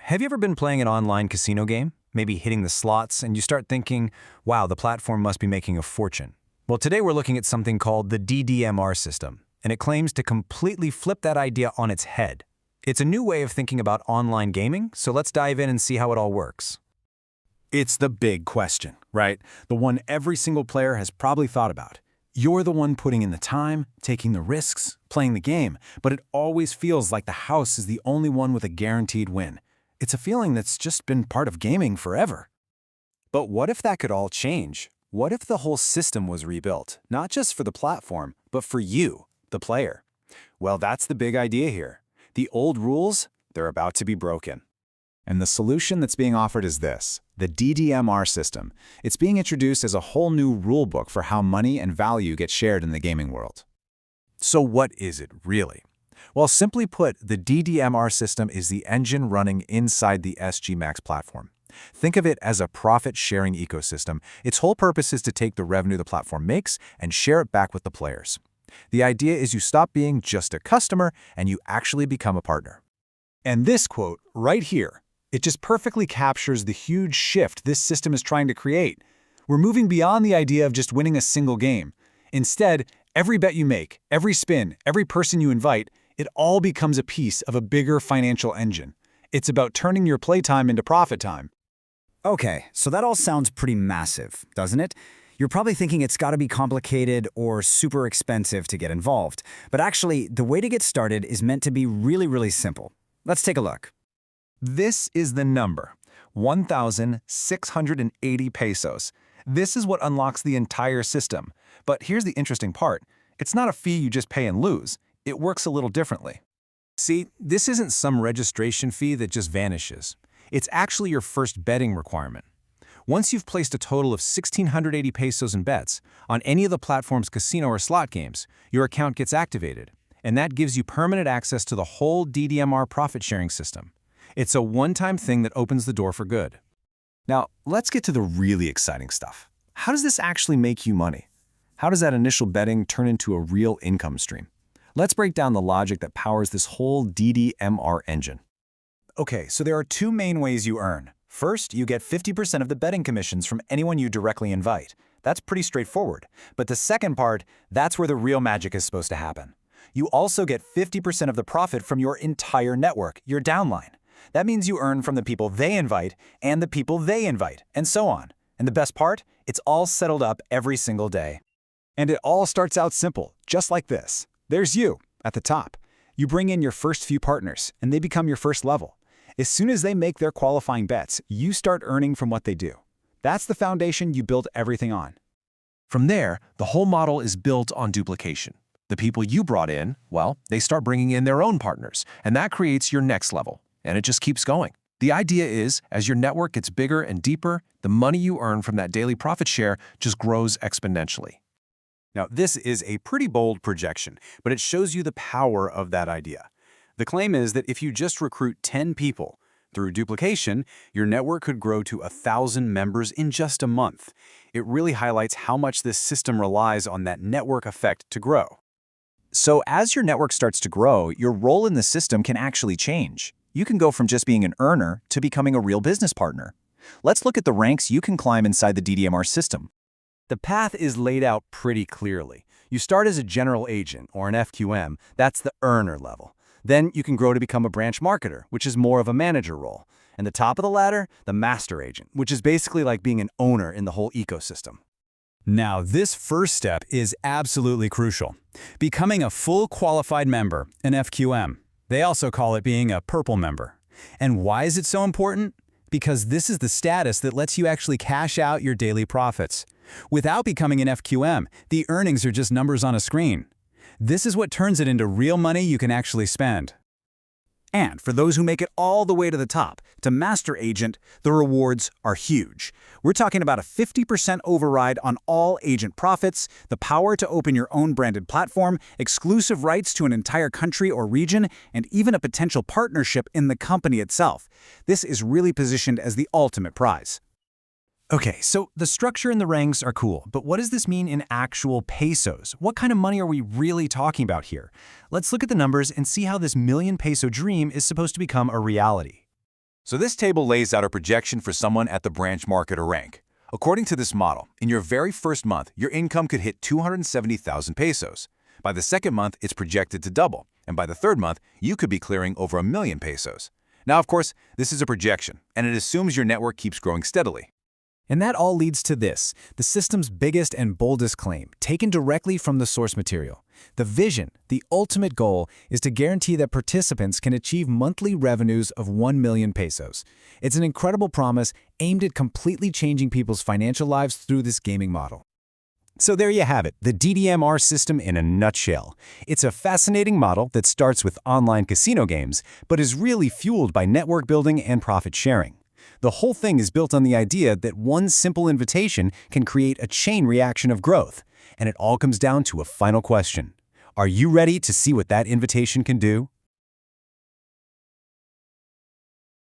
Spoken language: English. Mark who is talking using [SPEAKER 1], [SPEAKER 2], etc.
[SPEAKER 1] have you ever been playing an online casino game? Maybe hitting the slots, and you start thinking, wow, the platform must be making a fortune. Well, today we're looking at something called the DDMR system, and it claims to completely flip that idea on its head. It's a new way of thinking about online gaming, so let's dive in and see how it all works.
[SPEAKER 2] It's the big question, right? The one every single player has probably thought about. You're the one putting in the time, taking the risks, playing the game, but it always feels like the house is the only one with a guaranteed win. It's a feeling that's just been part of gaming forever.
[SPEAKER 1] But what if that could all change? What if the whole system was rebuilt, not just for the platform, but for you, the player? Well, that's the big idea here. The old rules, they're about to be broken.
[SPEAKER 2] And the solution that's being offered is this, the DDMR system. It's being introduced as a whole new rule book for how money and value get shared in the gaming world.
[SPEAKER 1] So what is it really? Well, simply put, the DDMR system is the engine running inside the SG Max platform. Think of it as a profit-sharing ecosystem. Its whole purpose is to take the revenue the platform makes and share it back with the players. The idea is you stop being just a customer and you actually become a partner.
[SPEAKER 2] And this quote right here, it just perfectly captures the huge shift this system is trying to create. We're moving beyond the idea of just winning a single game. Instead, every bet you make, every spin, every person you invite, it all becomes a piece of a bigger financial engine. It's about turning your playtime into profit time.
[SPEAKER 3] Okay, so that all sounds pretty massive, doesn't it? You're probably thinking it's got to be complicated or super expensive to get involved. But actually, the way to get started is meant to be really simple. Let's take a look.
[SPEAKER 1] This is the number, 1,680 pesos. This is what unlocks the entire system. But here's the interesting part. It's not a fee you just pay and lose. It works a little differently. See, this isn't some registration fee that just vanishes. It's actually your first betting requirement. Once you've placed a total of 1,680 pesos in bets on any of the platform's casino or slot games, your account gets activated, and that gives you permanent access to the whole DDMR profit-sharing system. It's a one-time thing that opens the door for good.
[SPEAKER 2] Now, let's get to the really exciting stuff. How does this actually make you money? How does that initial betting turn into a real income stream? Let's break down the logic that powers this whole DDMR engine.
[SPEAKER 1] Okay, so there are two main ways you earn. First, you get 50% of the betting commissions from anyone you directly invite. That's pretty straightforward. But the second part, that's where the real magic is supposed to happen. You also get 50% of the profit from your entire network, your downline. That means you earn from the people they invite and the people they invite, and so on. And the best part? It's all settled up every single day.
[SPEAKER 2] And it all starts out simple, just like this. There's you, at the top. You bring in your first few partners, and they become your first level. As soon as they make their qualifying bets, you start earning from what they do. That's the foundation you build everything on.
[SPEAKER 4] From there, the whole model is built on duplication. The people you brought in, well, they start bringing in their own partners, and that creates your next level. And it just keeps going. The idea is, as your network gets bigger and deeper, the money you earn from that daily profit share just grows exponentially.
[SPEAKER 1] Now, this is a pretty bold projection, but it shows you the power of that idea. The claim is that if you just recruit 10 people, through duplication, your network could grow to 1,000 members in just a month. It really highlights how much this system relies on that network effect to grow.
[SPEAKER 5] So as your network starts to grow, your role in the system can actually change. You can go from just being an earner to becoming a real business partner. Let's look at the ranks you can climb inside the DDMR system.
[SPEAKER 1] The path is laid out pretty clearly. You start as a general agent, or an FQM, that's the earner level. Then you can grow to become a branch marketer, which is more of a manager role. And the top of the ladder, the master agent, which is basically like being an owner in the whole ecosystem.
[SPEAKER 6] Now, this first step is absolutely crucial. Becoming a full qualified member, an FQM. They also call it being a purple member. And why is it so important? Because this is the status that lets you actually cash out your daily profits. Without becoming an FQM, the earnings are just numbers on a screen. This is what turns it into real money you can actually spend.
[SPEAKER 3] And for those who make it all the way to the top, to Master Agent, the rewards are huge. We're talking about a 50% override on all agent profits, the power to open your own branded platform, exclusive rights to an entire country or region, and even a potential partnership in the company itself. This is really positioned as the ultimate prize.
[SPEAKER 1] Okay, so the structure and the ranks are cool, but what does this mean in actual pesos? What kind of money are we really talking about here? Let's look at the numbers and see how this million peso dream is supposed to become a reality.
[SPEAKER 2] So this table lays out a projection for someone at the branch market or rank. According to this model, in your very first month, your income could hit 270,000 pesos. By the second month, it's projected to double, and by the third month, you could be clearing over 1 million pesos. Now, of course, this is a projection, and it assumes your network keeps growing steadily.
[SPEAKER 3] And that all leads to this, the system's biggest and boldest claim, taken directly from the source material. The vision, the ultimate goal, is to guarantee that participants can achieve monthly revenues of 1 million pesos. It's an incredible promise aimed at completely changing people's financial lives through this gaming model.
[SPEAKER 5] So there you have it, the DDMR system in a nutshell. It's a fascinating model that starts with online casino games, but is really fueled by network building and profit sharing. The whole thing is built on the idea that one simple invitation can create a chain reaction of growth. And it all comes down to a final question. Are you ready to see what that invitation can do?